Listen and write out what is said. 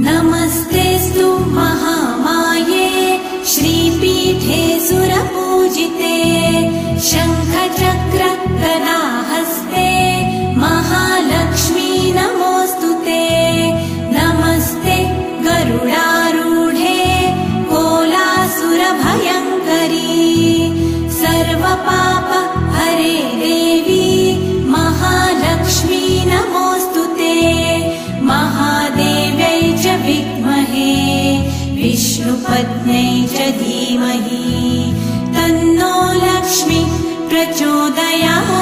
नमस्तेऽस्तु महामाये श्रीपीठे सुरपूजिते शङ्खचक्र गदाहस्ते महालक्ष्मी नमोऽस्तुते। नमस्ते गरुडारूढे कोलासुरभयङ्करी सर्वपाप हरे देवी महालक्ष्मी नमोऽस्तुते। महादेव्यै च विद्महे विष्णुपत्न्यै च धीमहि तन्नो लक्ष्मी प्रचोदयात्।